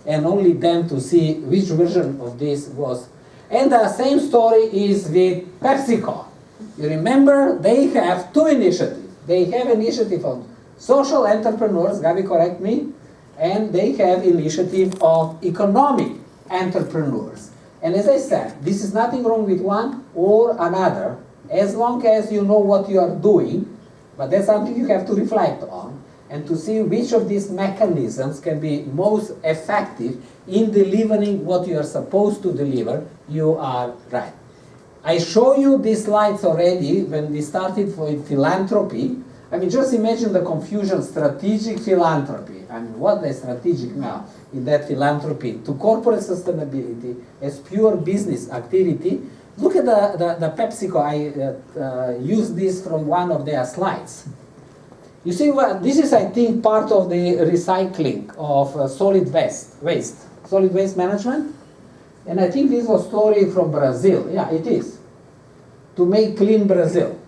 and only then to see which version of this was. And the same story is with PepsiCo. You remember, they have two initiatives. They have initiative of social entrepreneurs, Gabi, correct me, and they have initiative of economic entrepreneurs. And as I said, this is nothing wrong with one or another, as long as you know what you are doing, but that's something you have to reflect on, and to see which of these mechanisms can be most effective in delivering what you are supposed to deliver. You are right. I show you these slides already when we started with philanthropy. I mean, just imagine the confusion, strategic philanthropy. I mean, what is strategic now in that philanthropy to corporate sustainability as pure business activity? Look at the PepsiCo. I used this from one of their slides. You see, this is, I think, part of the recycling of solid waste management. And I think this was a story from Brazil. Yeah, it is. To make clean Brazil.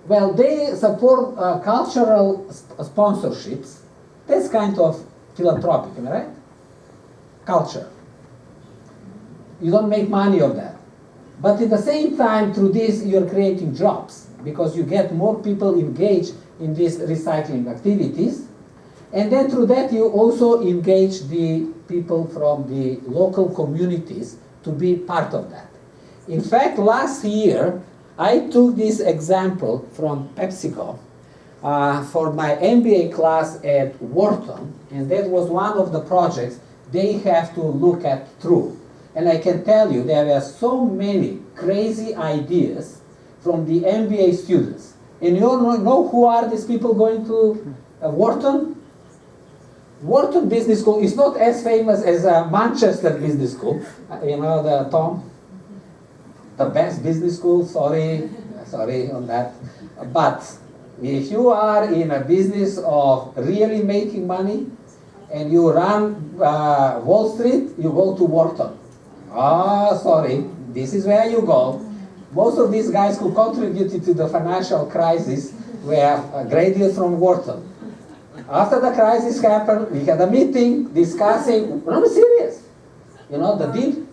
Well, they support cultural sponsorships. That's kind of philanthropic, am I right? Culture. You don't make money of that. But at the same time, through this, you're creating jobs because you get more people engaged in these recycling activities. And then through that, you also engage the people from the local communities to be part of that. In fact, last year, I took this example from PepsiCo for my MBA class at Wharton, and that was one of the projects they have to look at through. And I can tell you, there were so many crazy ideas from the MBA students. And you know who are these people going to Wharton? Wharton Business School is not as famous as Manchester Business School. You know, the best business school, sorry on that. But if you are in a business of really making money and you run Wall Street, you go to Wharton. Sorry, this is where you go. Most of these guys who contributed to the financial crisis were graduates from Wharton. After the crisis happened, we had a meeting discussing, I'm serious, you know, the deal.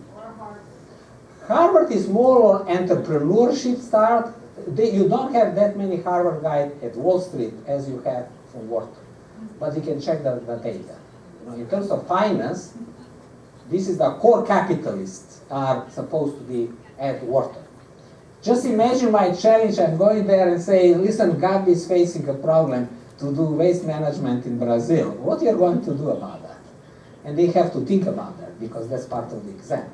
Harvard is more on entrepreneurship start. You don't have that many Harvard guys at Wall Street as you have from Wharton. But you can check the data. You know, in terms of finance, this is the core capitalists are supposed to be at Wharton. Just imagine my challenge. I'm going there and say, listen, Gabi is facing a problem to do waste management in Brazil. What are you going to do about that? And they have to think about that because that's part of the exam.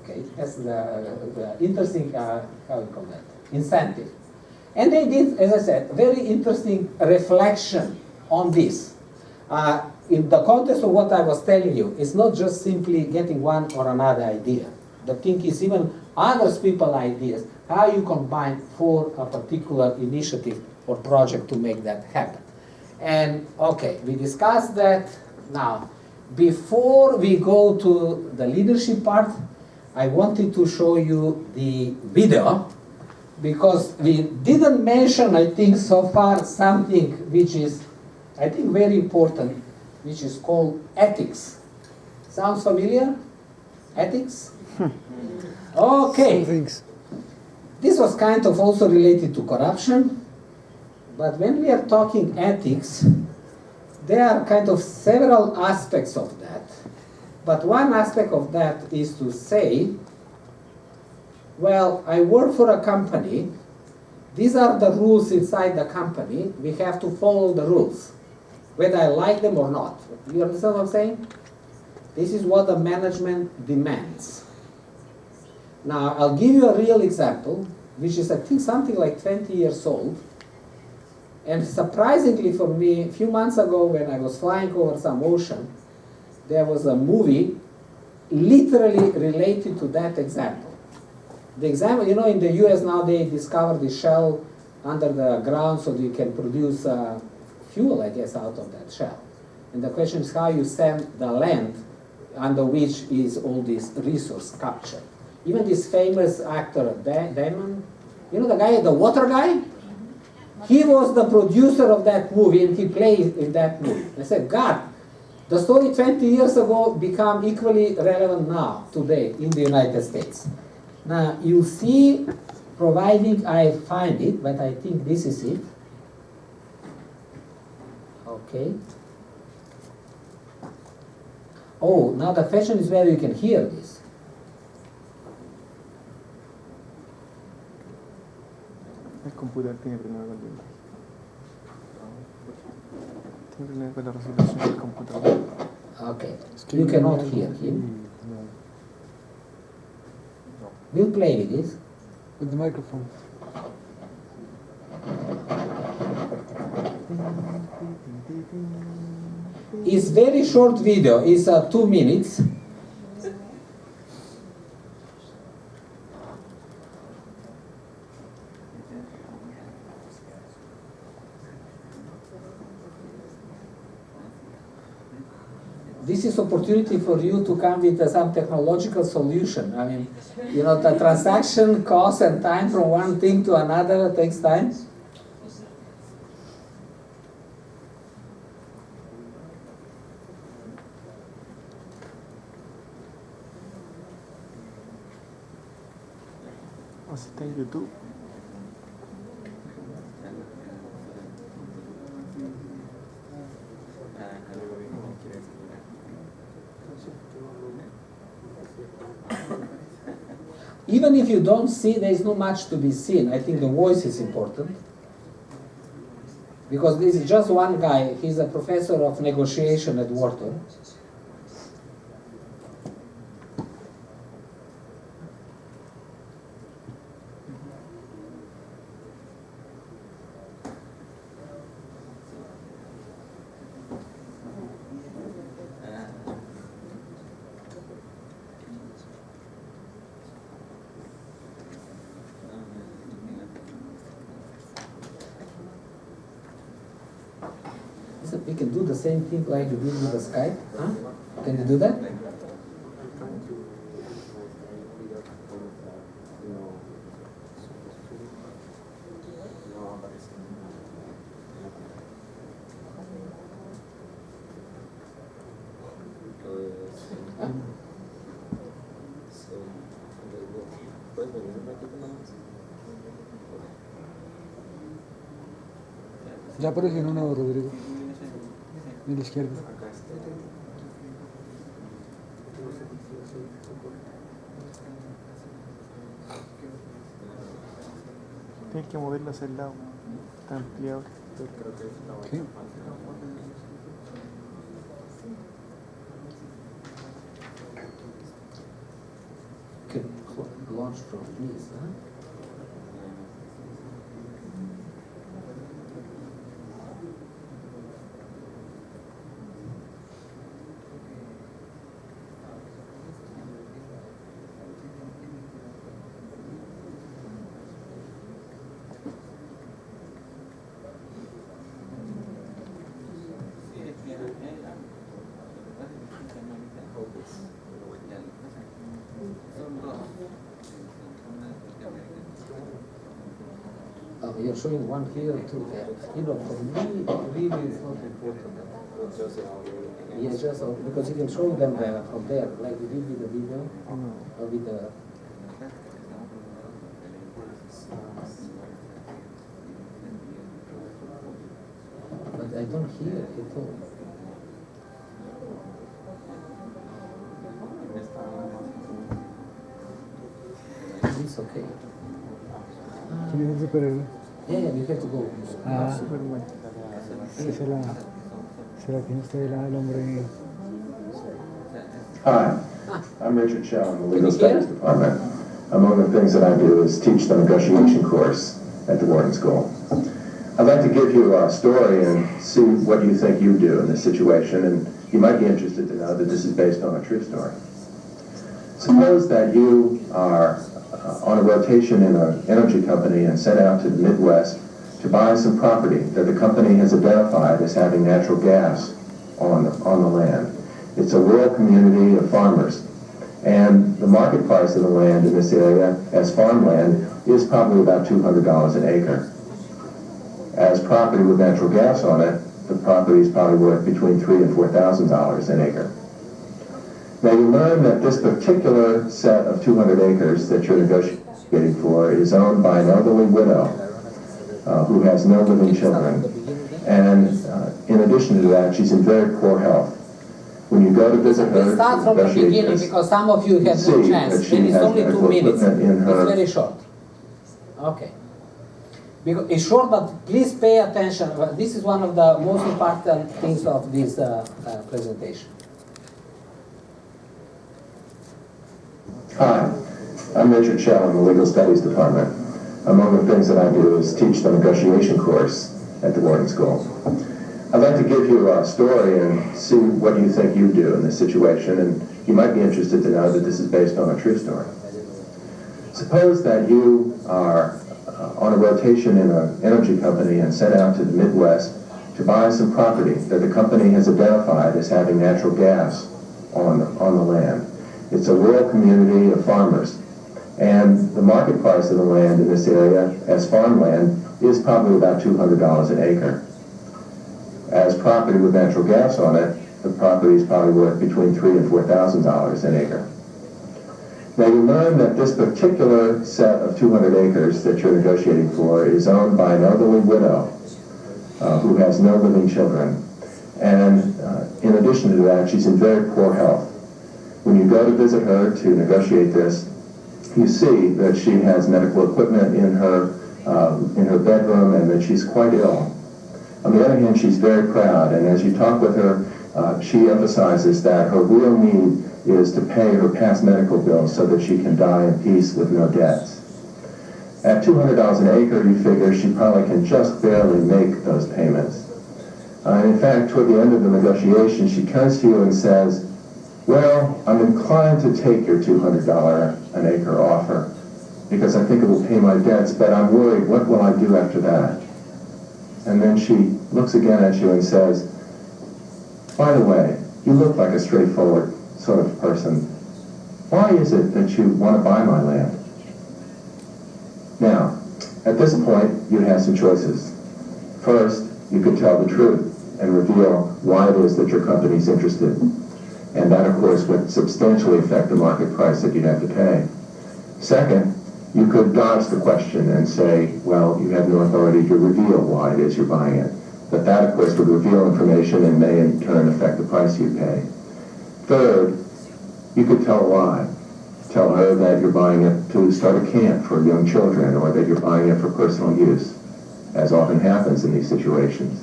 Okay, that's the interesting, how we call that, incentive. And they did, as I said, very interesting reflection on this. In the context of what I was telling you, it's not just simply getting one or another idea. The thing is even others people's ideas, how you combine for a particular initiative or project to make that happen. And okay, we discussed that. Now, before we go to the leadership part, I wanted to show you the video because we didn't mention, I think, so far something which is, I think, very important, which is called ethics. Sounds familiar? Ethics? Okay. This was kind of also related to corruption, but when we are talking ethics, there are kind of several aspects of that. But one aspect of that is to say, well, I work for a company. These are the rules inside the company. We have to follow the rules, whether I like them or not. You understand what I'm saying? This is what the management demands. Now, I'll give you a real example, which is, I think, something like 20 years old. And surprisingly for me, a few months ago when I was flying over some ocean, there was a movie literally related to that example. The example, you know, in the US now they discovered the shell under the ground so they can produce fuel, I guess, out of that shell. And the question is how you send the land under which is all this resource captured. Even this famous actor, Damon, you know the guy, the water guy? He was the producer of that movie and he played in that movie. I said, God, The story 20 years ago become equally relevant now, today, in the United States. Now, you see, providing I find it, but I think this is it. Okay. Oh, now the question is whether you can hear this. El computador tiene problema con la imagen. Tiene problema con la resolución del computador. Okay. You cannot hear him. We'll play with this. With the microphone. It's very short video. It's 2 minutes. This is opportunity for you to come with some technological solution. I mean, you know, the transaction cost and time from one thing to another takes time. Así está en YouTube. Even if you don't see, there is not much to be seen. I think the voice is important. Because this is just one guy. He's a professor of negotiation at Wharton. We can do the same thing like you did with the Skype. Huh? Can you do that? Ya apareció en uno, Rodrigo. De la izquierda. Tienes que moverlo hacia el lado. Está ampliado. ¿Sí? Can launch from this, huh? You're showing one here, two there. You know, for me, really is not important. Yes, just because you can show them from there, like we did with the video, or with the. But I don't hear it at all. It's okay. ¿Quién es el superior? Yeah, you have to go. Ah, Superman. Sí, se la tiene usted el hombre. Hi, I'm Richard Shell in the Legal Studies Department. Among the things that I do is teach the negotiation course at the Wharton School. I'd like to give you a story and see what you think you do in this situation, and you might be interested to know that this is based on a true story. Suppose that you are on a rotation in an energy company and sent out to the Midwest to buy some property that the company has identified as having natural gas on the land. It's a rural community of farmers, and the market price of the land in this area as farmland is probably about $200 an acre. As property with natural gas on it, the property is probably worth between $3,000 and $4,000 an acre. Now you learn that this particular set of 200 acres that you're negotiating for is owned by an elderly widow who has no living children. And in addition to that, she's in very poor health. When you go to visit her, We start from the beginning because some of you have no chance. And it's only 2 minutes. It's very short. Okay. Because it's short, but please pay attention. This is one of the most important things of this presentation. Hi, I'm Richard Shell in the Legal Studies Department. Among the things that I do is teach the negotiation course at the Wharton School. I'd like to give you a story and see what you think you do in this situation, and you might be interested to know that this is based on a true story. Suppose that you are on a rotation in an energy company and sent out to the Midwest to buy some property that the company has identified as having natural gas on the land. It's a rural community of farmers, and the market price of the land in this area as farmland is probably about $200 an acre. As property with natural gas on it, the property is probably worth between $3,000 and $4,000 an acre. Now you learn that this particular set of 200 acres that you're negotiating for is owned by an elderly widow who has no living children. And in addition to that, she's in very poor health. When you go to visit her to negotiate this, you see that she has medical equipment in her bedroom and that she's quite ill. On the other hand, she's very proud, and as you talk with her, she emphasizes that her real need is to pay her past medical bills so that she can die in peace with no debts. At $200 an acre, you figure she probably can just barely make those payments. And in fact, toward the end of the negotiation, she turns to you and says, well, I'm inclined to take your $200 an acre offer because I think it will pay my debts, but I'm worried, what will I do after that? And then she looks again at you and says, by the way, you look like a straightforward sort of person. Why is it that you want to buy my land? Now, at this point, you have some choices. First, you could tell the truth and reveal why it is that your company is interested. And that, of course, would substantially affect the market price that you'd have to pay. Second, you could dodge the question and say, well, you have no authority to reveal why it is you're buying it. But that, of course, would reveal information and may in turn affect the price you pay. Third, you could tell a lie. Tell her that you're buying it to start a camp for young children or that you're buying it for personal use, as often happens in these situations.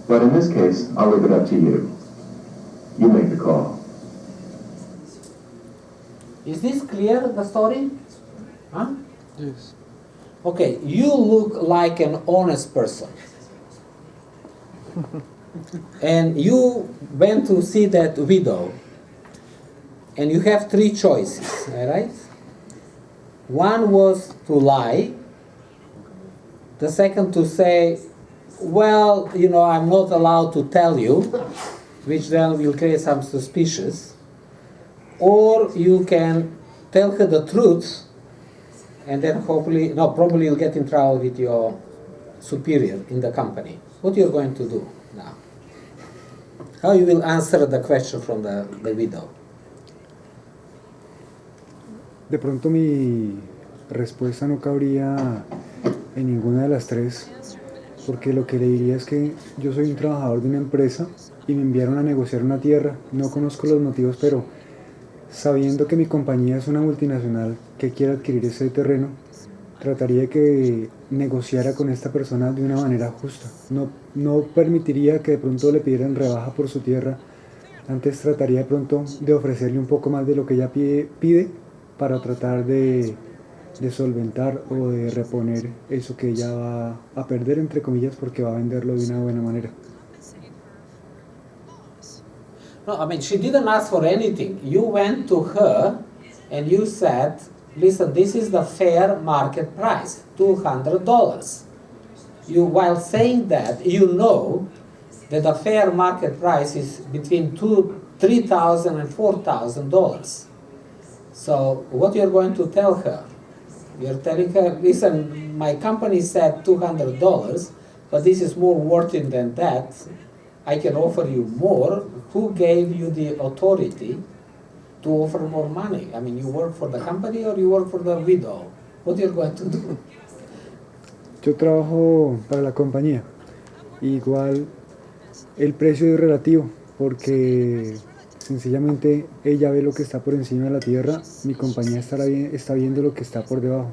But in this case, I'll leave it up to you. You make the call. Is this clear, the story? Huh? Yes. Okay, you look like an honest person. And you went to see that widow. And you have 3 choices, all right? One was to lie. The second to say, well, you know, I'm not allowed to tell you, which then will create some suspicious. Or you can tell her the truth, and then probably you'll get in trouble with your superior in the company. What you're going to do now? How you will answer the question from the widow? De pronto mi respuesta no cabría en ninguna de las 3, porque lo que le diría es que yo soy un trabajador de una empresa y me enviaron a negociar una tierra. No conozco los motivos, pero sabiendo que mi compañía es una multinacional que quiere adquirir ese terreno, trataría de que negociara con esta persona de una manera justa. No permitiría que de pronto le pidieran rebaja por su tierra. Antes trataría de pronto de ofrecerle un poco más de lo que ella pide para tratar de solventar o de reponer eso que ella va a perder, entre comillas, porque va a venderlo de una buena manera. No, I mean, she didn't ask for anything. You went to her and you said, listen, this is the fair market price, $200. While saying that, you know that the fair market price is between $3,000 and $4,000. So what you're going to tell her? You're telling her, listen, my company said $200, but this is more worth it than that. I can offer you more. Who gave you the authority to offer more money? I mean, you work for the company or you work for the widow? What are you going to do? Yo trabajo para la compañía. Igual el precio es relativo porque sencillamente ella ve lo que está por encima de la tierra, mi compañía está viendo lo que está por debajo.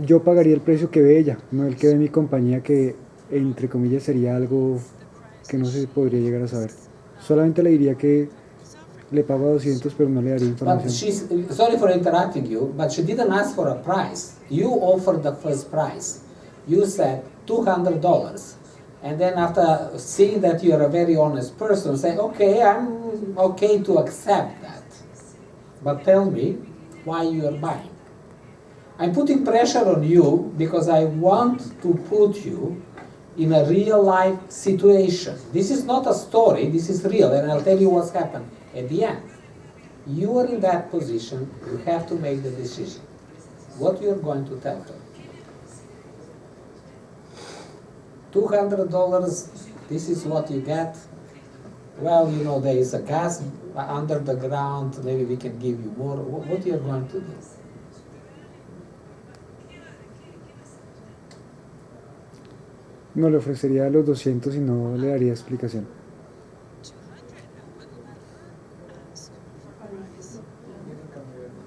Yo pagaría el precio que ve ella, no el que ve mi compañía, que entre comillas sería algo que no se podría llegar a saber. Solamente le diría que le pago a 200, pero no le daría But información. sorry for interrupting you, but she didn't ask for a price. You offered the first price. You said $200. And then after seeing that you're a very honest person, say, okay, I'm okay to accept that. But tell me why you are buying. I'm putting pressure on you because I want to put you in a real life situation. This is not a story, this is real, and I'll tell you what's happened at the end. You are in that position, you have to make the decision. What you're going to tell her. $200, this is what you get. Well, you know, there is a gas under the ground, maybe we can give you more. What you're going to do? No le ofrecería los 200 y no le daría explicación.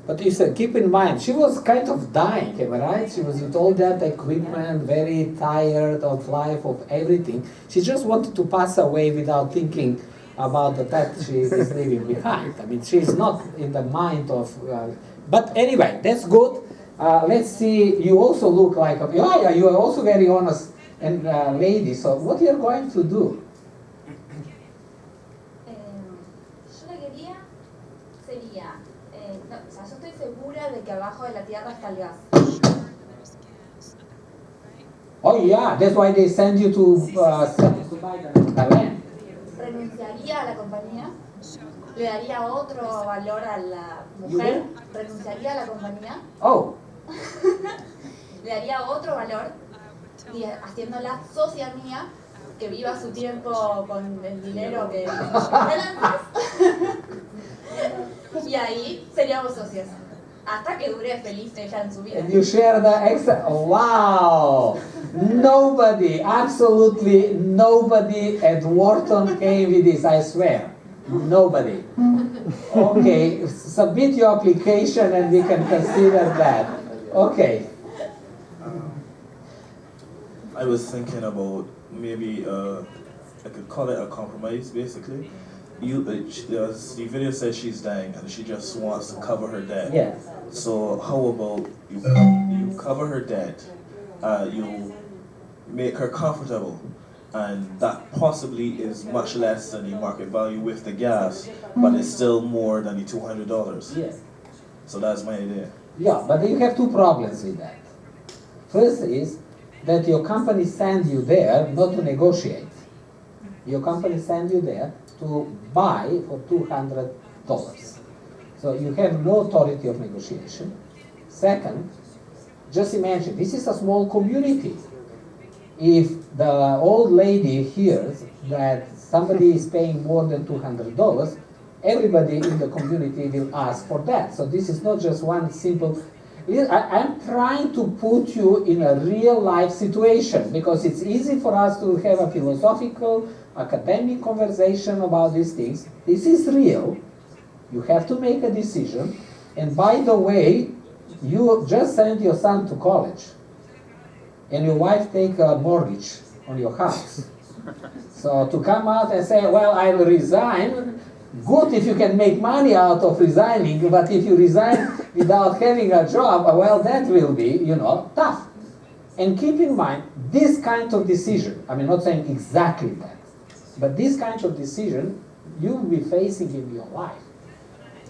But you said, keep in mind, she was kind of dying, am I right? She was with all that equipment, very tired of life, of everything. She just wanted to pass away without thinking about the pet she is leaving behind. I mean, she is not in the mind of... but anyway, that's good. Let's see, you also look like... yeah, you are also very honest and lady, so what are you going to do? Yo lo que haría sería, no, o sea, yo estoy segura de que abajo de la tierra está el gas. Oh yeah, that's why they send you to buy the land. Renunciaría a la compañía, le daría otro valor a la mujer, renunciaría a la compañía, Oh, le daría otro valor y haciéndola socia mía, que viva su tiempo con el dinero que ganancias. Y ahí seríamos socios. Hasta que dure feliz ella en su vida. and you share the extra. Wow! Nobody, absolutely nobody at Wharton came with this, I swear. Nobody. Okay, submit your application and we can consider that. Okay. I was thinking about maybe I could call it a compromise, basically. The video says she's dying and she just wants to cover her debt. Yeah. So how about you cover her debt, you make her comfortable, and that possibly is much less than the market value with the gas, but it's still more than the $200. Yes. So that's my idea. Yeah, but you have two problems with that. First is that your company sends you there not to negotiate. Your company sends you there to buy for $200. So you have no authority of negotiation. Second, just imagine, this is a small community. If the old lady hears that somebody is paying more than $200, everybody in the community will ask for that. So this is not just one simple... I'm trying to put you in a real life situation because it's easy for us to have a philosophical, academic conversation about these things. This is real. You have to make a decision. And by the way, you just sent your son to college and your wife take a mortgage on your house. So to come out and say, well, I will resign, good if you can make money out of resigning, but if you resign without having a job, well, that will be, tough. And keep in mind, this kind of decision, I'm not saying exactly that, but this kind of decision you will be facing in your life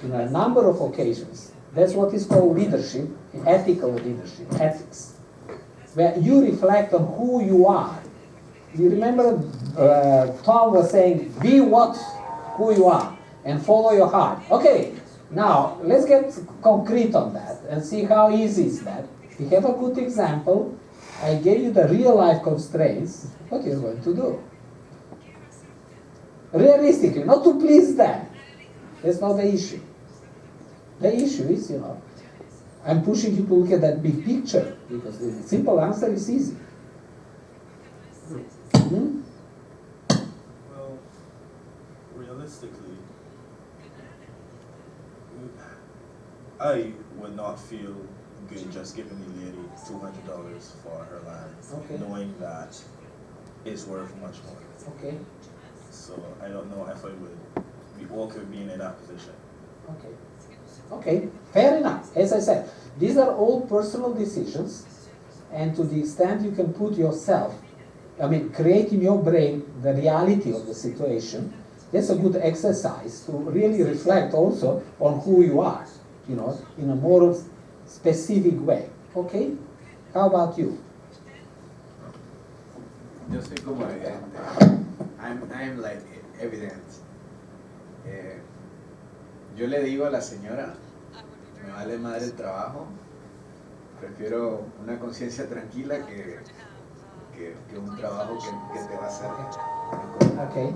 in a number of occasions. That's what is called leadership, ethical leadership, ethics, where you reflect on who you are. You remember Tom was saying, be who you are, and follow your heart. Okay, now let's get concrete on that and see how easy is that. We have a good example I gave you the real life constraints, what you're going to do. Realistically, not to please them. That's not the issue. The issue is, I'm pushing you to look at that big picture, because the simple answer is easy. Well, realistically, I would not feel good just giving the lady $200 for her land, Okay. knowing that it's worth much more. Okay, So I don't know if I would be okay being in that position. okay. Okay, fair enough. As I said, these are all personal decisions, and to the extent you can put yourself, create in your brain the reality of the situation, that's a good exercise to really reflect also on who you are, in a more specific way. Okay? How about you? Yo soy como evidente. I'm like evident. Yo le digo a la señora, me vale madre el trabajo, prefiero una conciencia tranquila que un trabajo que te va a hacer Okay.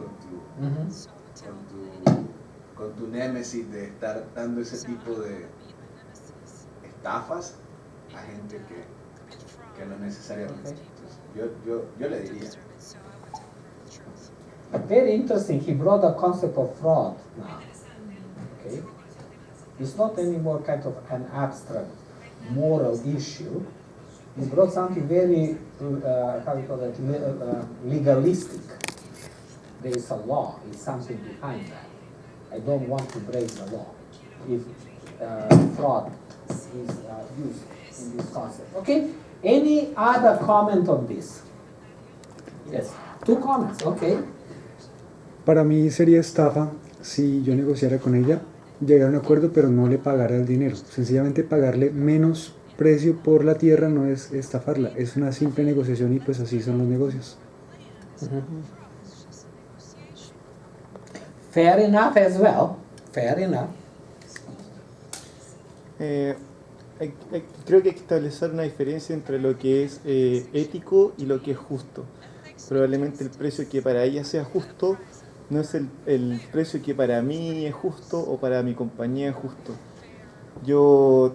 con tu némesis de estar dando ese tipo de estafas a gente que no necesariamente. Entonces, yo le diría. Very interesting. He brought the concept of fraud now. Okay? It's not anymore kind of an abstract moral issue. He brought something very, legalistic. There is a law, is something behind that. I don't want to break the law if fraud is used in this concept. Okay? Any other comment on this? Yes. 2 comments. Okay. Para mí sería estafa si yo negociara con ella, llegara a un acuerdo pero no le pagara el dinero. Sencillamente pagarle menos precio por la tierra no es estafarla, es una simple negociación y pues así son los negocios. Fair enough as well. Fair enough. Creo que hay que establecer una diferencia entre lo que es ético y lo que es justo. Probablemente el precio que para ella sea justo no es el precio que para mí es justo o para mi compañía es justo. No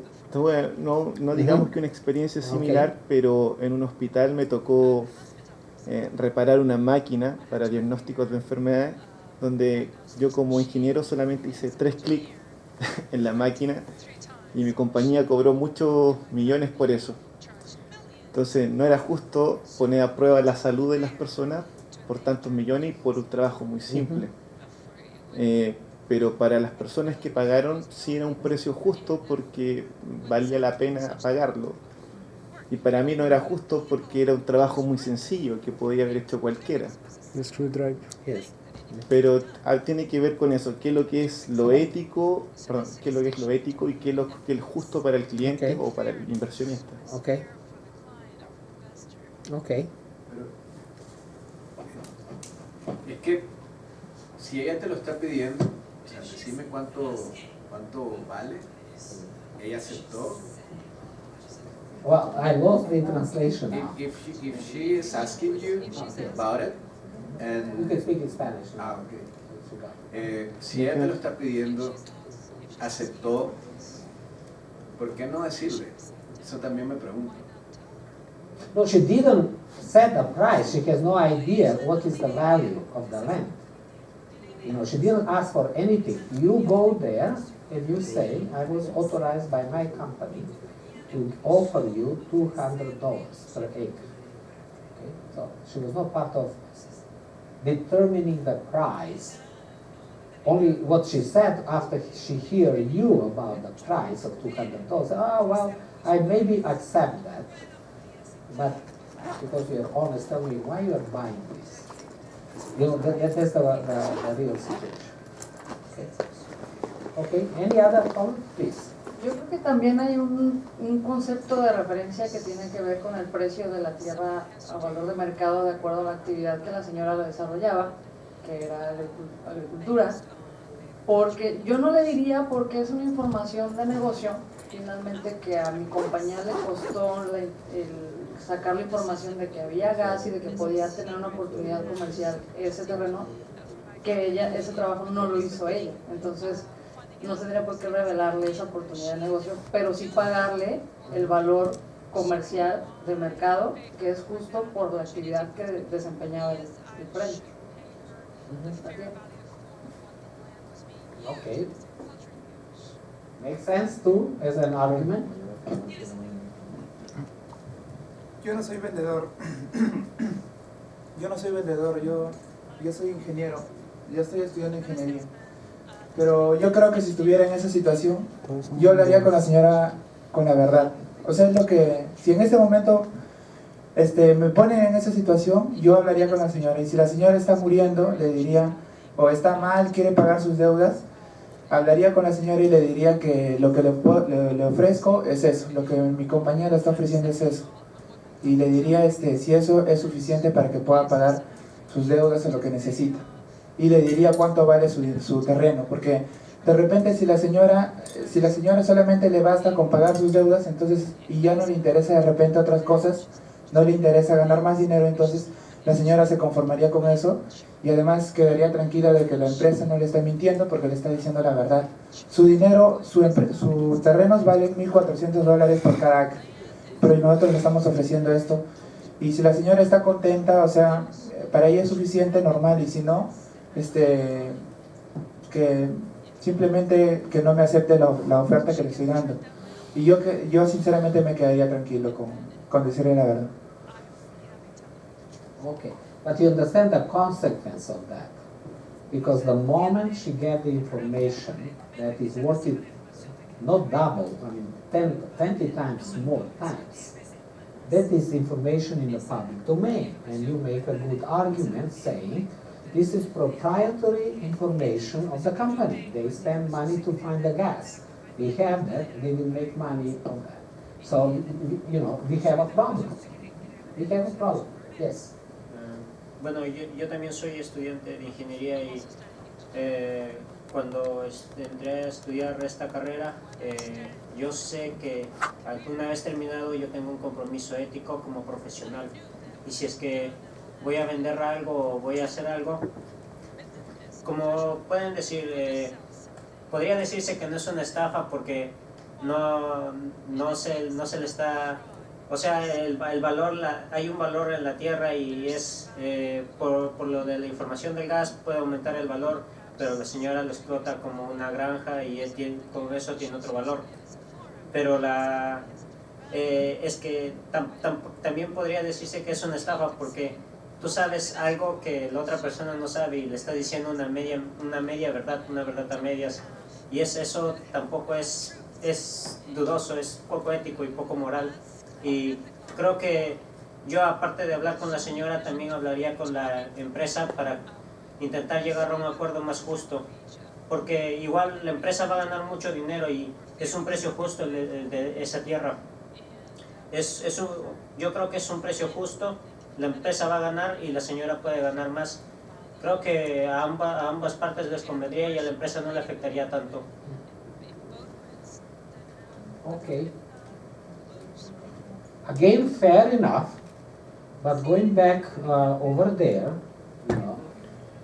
digamos que una experiencia similar, pero en un hospital me tocó reparar una máquina para diagnósticos de enfermedades, donde yo como ingeniero solamente hice 3 clics en la máquina y mi compañía cobró muchos millones por eso. Entonces no era justo poner a prueba la salud de las personas por tantos millones y por un trabajo muy simple. Pero para las personas que pagaron sí era un precio justo porque valía la pena pagarlo. Y para mí no era justo porque era un trabajo muy sencillo que podía haber hecho cualquiera. The screwdriver. Yes. Pero tiene que ver con eso, qué es lo que es lo ético, qué es lo que es lo ético y qué es lo que es justo para el cliente o para el inversionista. Okay. Okay. Es que si ella te lo está pidiendo, o sea, decime cuánto vale, ella aceptó. Well, I lost the translation now. If she is asking you about it, You and can speak in Spanish now. ok. Si ella te lo está pidiendo, aceptó, ¿por qué no decirle? Eso también me pregunto. No, she didn't set the price. She has no idea what is the value of the land. She didn't ask for anything. You go there and you say, I was authorized by my company to offer you $200 per acre. Okay? So she was not part of determining the price. Only what she said after she hear you about the price of $200. Oh, well, I maybe accept that. But because you are honest, tell me why you are buying this. That's the real situation. Okay. Any other comment, please? Yo creo que también hay un concepto de referencia que tiene que ver con el precio de la tierra a valor de mercado de acuerdo a la actividad que la señora desarrollaba, que era agricultura, porque yo no le diría porque es una información de negocio, finalmente, que a mi compañía le costó el sacar la información de que había gas y de que podía tener una oportunidad comercial ese terreno, que ella, ese trabajo no lo hizo ella. Entonces, no tendría por qué revelarle esa oportunidad de negocio, pero sí pagarle el valor comercial de mercado, que es justo por la actividad que desempeñaba el predio. Okay. Makes sense too as an argument? Yo no soy vendedor. Yo no soy vendedor, yo soy ingeniero. Yo estoy estudiando ingeniería. Pero yo creo que si estuviera en esa situación, yo hablaría con la señora con la verdad. O sea, es lo que, si en este momento me ponen en esa situación, yo hablaría con la señora. Y si la señora está muriendo, le diría, o está mal, quiere pagar sus deudas, hablaría con la señora y le diría que lo que le ofrezco es eso, lo que mi compañía le está ofreciendo es eso. Y le diría si eso es suficiente para que pueda pagar sus deudas o lo que necesita. Y le diría cuánto vale su terreno, porque de repente si la señora solamente le basta con pagar sus deudas, entonces, y ya no le interesa de repente otras cosas, no le interesa ganar más dinero, entonces la señora se conformaría con eso y además quedaría tranquila de que la empresa no le está mintiendo porque le está diciendo la verdad. Su dinero, sus terrenos valen $1,400 por cada acre, pero nosotros le estamos ofreciendo esto. Y si la señora está contenta, o sea, para ella es suficiente, normal, y si no, que simplemente que no me acepte la oferta que le estoy dando. Y yo sinceramente me quedaría tranquilo con decirle la verdad. Okay, but you understand the consequence of that. Because the moment she gets the information that is worth it, not double, I mean 10, 20 times more times, that is information in the public domain. And you make a good argument saying, this is proprietary information of the company. They spend money to find the gas. We have that, they will make money on that. So, we have a problem. We have a problem, yes. Bueno, yo también soy estudiante de ingeniería y cuando entré a estudiar esta carrera, yo sé que una vez terminado yo tengo un compromiso ético como profesional. Y si es que voy a vender algo o voy a hacer algo, como pueden decir, podría decirse que no es una estafa porque no se le está... O sea, el valor, hay un valor en la tierra y es por lo de la información del gas puede aumentar el valor, pero la señora lo explota como una granja y con eso tiene otro valor. Pero es que también podría decirse que es una estafa porque tú sabes algo que la otra persona no sabe y le está diciendo una media verdad, una verdad a medias. Y eso tampoco es dudoso, es poco ético y poco moral. Y creo que yo, aparte de hablar con la señora, también hablaría con la empresa para intentar llegar a un acuerdo más justo, porque igual la empresa va a ganar mucho dinero y es un precio justo el de esa tierra. Yo creo que es un precio justo, la empresa va a ganar y la señora puede ganar más. Creo que a ambas partes les convendría y a la empresa no le afectaría tanto. Okay. Again, fair enough, but going back over there,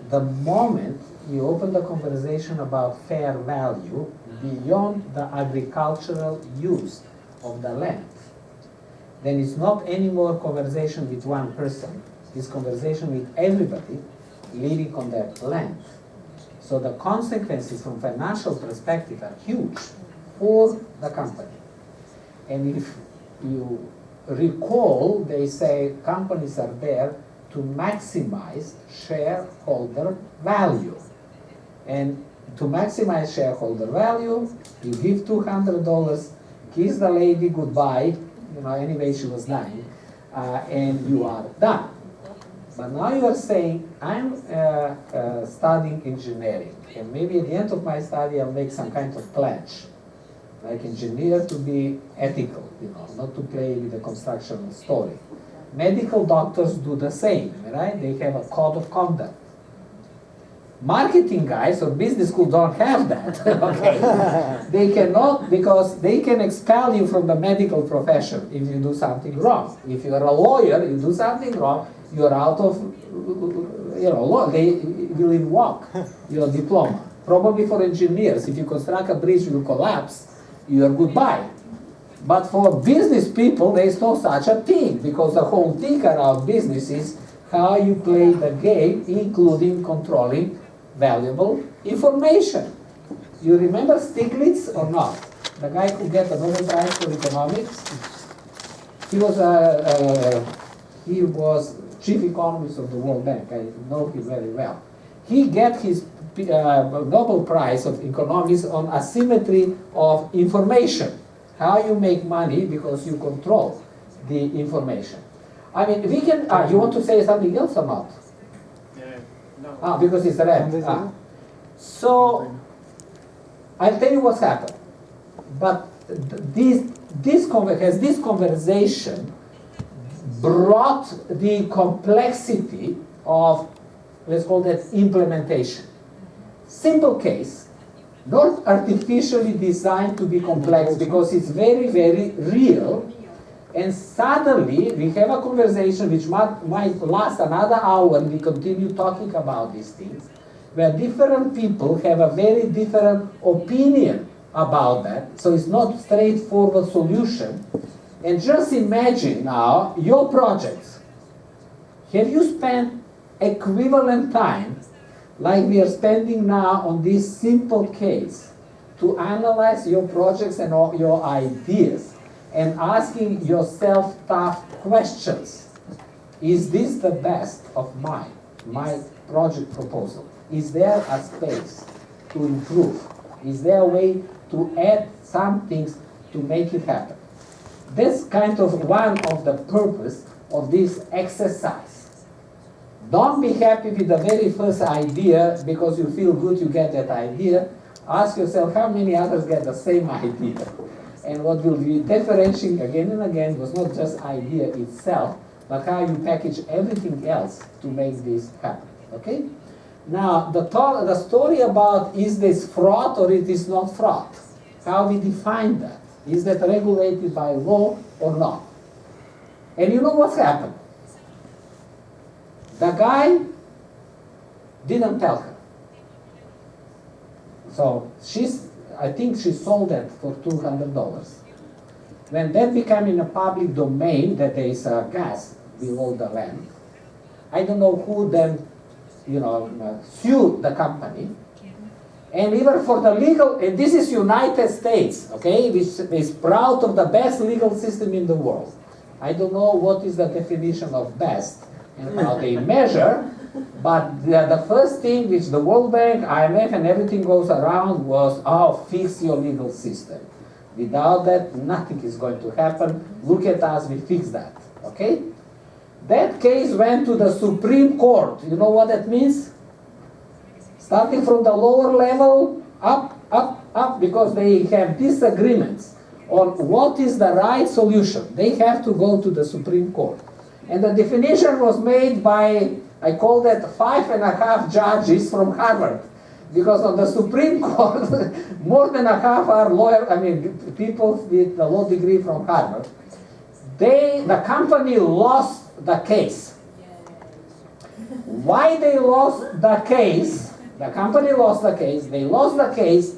the moment you open the conversation about fair value beyond the agricultural use of the land, then it's not any more conversation with one person, it's conversation with everybody living on that land. So the consequences from financial perspective are huge for the company. And if you recall, they say companies are there to maximize shareholder value. And to maximize shareholder value, you give $200, kiss the lady goodbye, anyway she was dying, and you are done. But now you are saying, I'm studying engineering, and maybe at the end of my study I'll make some kind of pledge, like engineer to be ethical, not to play with the construction story. Medical doctors do the same, right? They have a code of conduct. Marketing guys or business school don't have that. Okay, they cannot, because they can expel you from the medical profession if you do something wrong. If you are a lawyer, you do something wrong, you are out of, law. They will invoke your diploma. Probably for engineers, if you construct a bridge will collapse, you are goodbye. But for business people, there is no such a thing, because the whole thing around business is how you play the game, including controlling valuable information. You remember Stiglitz or not? The guy who got the Nobel Prize for economics? He was chief economist of the World Bank. I know him very well. He got his Nobel Prize of economics on asymmetry of information. How you make money because you control the information. I mean, we can. You want to say something else or not? No. Because it's red. So, I'll tell you what's happened. But this conversation brought the complexity of, let's call that, implementation. Simple case, not artificially designed to be complex, because it's very, very real. And suddenly we have a conversation which might last another hour, and we continue talking about these things, where different people have a very different opinion about that. So it's not straightforward solution. And just imagine now your projects. Have you spent equivalent time like we are spending now on this simple case to analyze your projects and all your ideas and asking yourself tough questions? Is this the best of my project proposal? Is there a space to improve? Is there a way to add some things to make it happen? That's kind of one of the purpose of this exercise. Don't be happy with the very first idea because you feel good you get that idea. Ask yourself how many others get the same idea. And what will be differentiating again and again was not just idea itself, but how you package everything else to make this happen. Okay? Now, the story about is this fraud or it is not fraud? How we define that? Is that regulated by law or not? And you know what's happened? The guy didn't tell her. So I think she sold that for $200. When that became in a public domain that there is a gas below the land, I don't know who then, sued the company. And even for the legal, and this is United States, okay, which is proud of the best legal system in the world. I don't know what is the definition of best and how they measure, but the first thing which the World Bank, IMF, and everything goes around was, fix your legal system. Without that, nothing is going to happen. Look at us, we fix that, okay? That case went to the Supreme Court. You know what that means? Starting from the lower level, up, because they have disagreements on what is the right solution. They have to go to the Supreme Court. And the definition was made by, I call that 5.5 judges from Harvard. Because on the Supreme Court, more than a half are people with a law degree from Harvard. The company lost the case. Why they lost the case? The company lost the case. They lost the case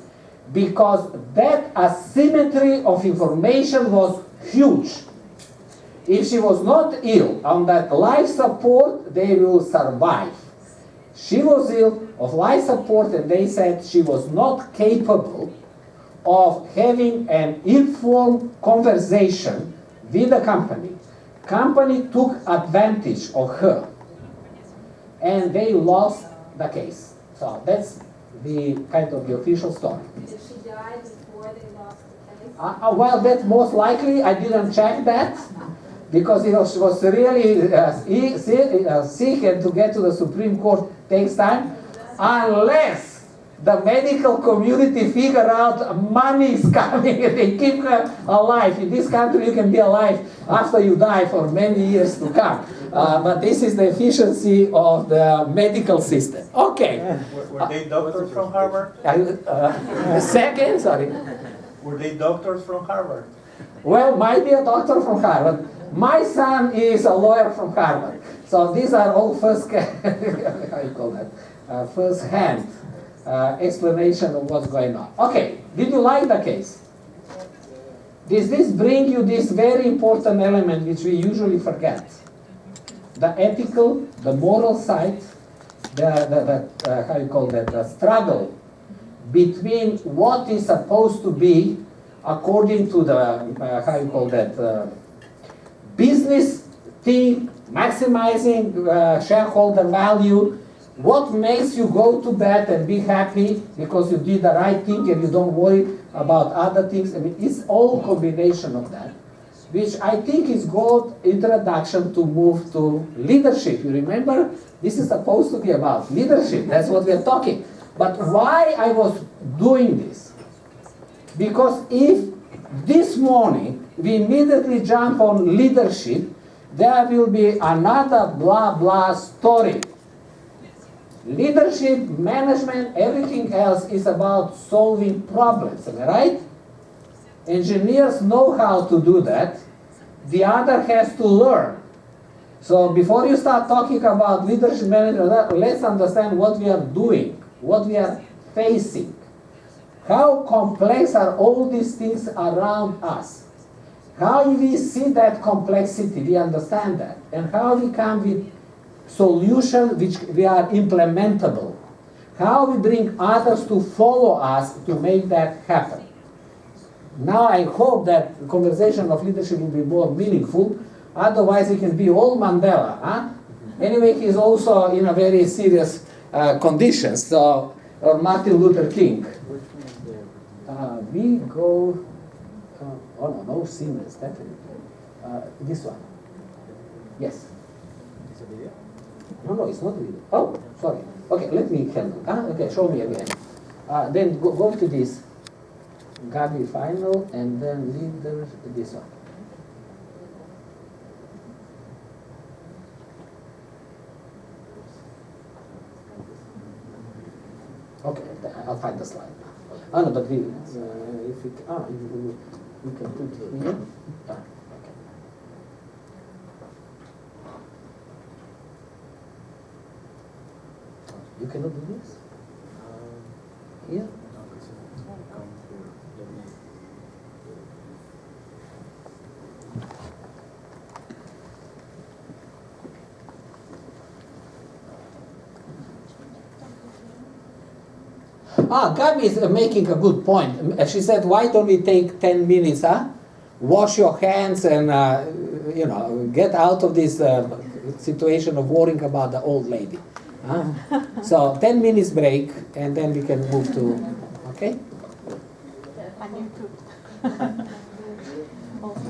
because that asymmetry of information was huge. If she was not ill on that life support, they will survive. She was ill of life support, and they said she was not capable of having an informed conversation with the company. Company took advantage of her, and they lost the case. So that's the kind of the official story. Did she die before they lost the case? Well, that's most likely. I didn't check that. Because she was really sick, and to get to the Supreme Court takes time, unless the medical community figure out money is coming and they keep her alive. In this country you can be alive after you die for many years to come. But this is the efficiency of the medical system. Okay. Were they doctors from Harvard? Second, sorry. Were they doctors from Harvard? Well, might be a doctor from Harvard. My son is a lawyer from Harvard. So these are all first, how you call that? First-hand explanation of what's going on. Okay, did you like the case? Does this bring you this very important element which we usually forget? The ethical, the moral side, how you call that, the struggle between what is supposed to be according to the, how you call that, business thing, maximizing shareholder value. What makes you go to bed and be happy because you did the right thing and you don't worry about other things? I mean, it's all combination of that, which I think is good introduction to move to leadership. You remember, this is supposed to be about leadership. That's what we're talking. But why I was doing this? Because if this morning we immediately jump on leadership, there will be another blah blah story. Leadership, management, everything else is about solving problems, am I right? Engineers know how to do that. The other has to learn. So before you start talking about leadership management, let's understand what we are doing, what we are facing. How complex are all these things around us? How we see that complexity, we understand that, and how we come with solutions which we are implementable. How we bring others to follow us to make that happen. Now I hope that the conversation of leadership will be more meaningful, otherwise it can be all Mandela. Huh? Anyway, he's also in a very serious condition, so, or Martin Luther King. We go, oh no, seamless, definitely. This one. Yes. No, it's not video. Oh, sorry. Okay, let me help. Okay, show me again. Then go to this. Gabi final, and then leader, this one. Okay, I'll find the slide. Oh no, but we, if it, we can put it here. Okay. You cannot do this? Here? Gabi is making a good point. She said, why don't we take 10 minutes, wash your hands and, get out of this situation of worrying about the old lady. So 10 minutes break, and then we can move to, okay? On YouTube. Also,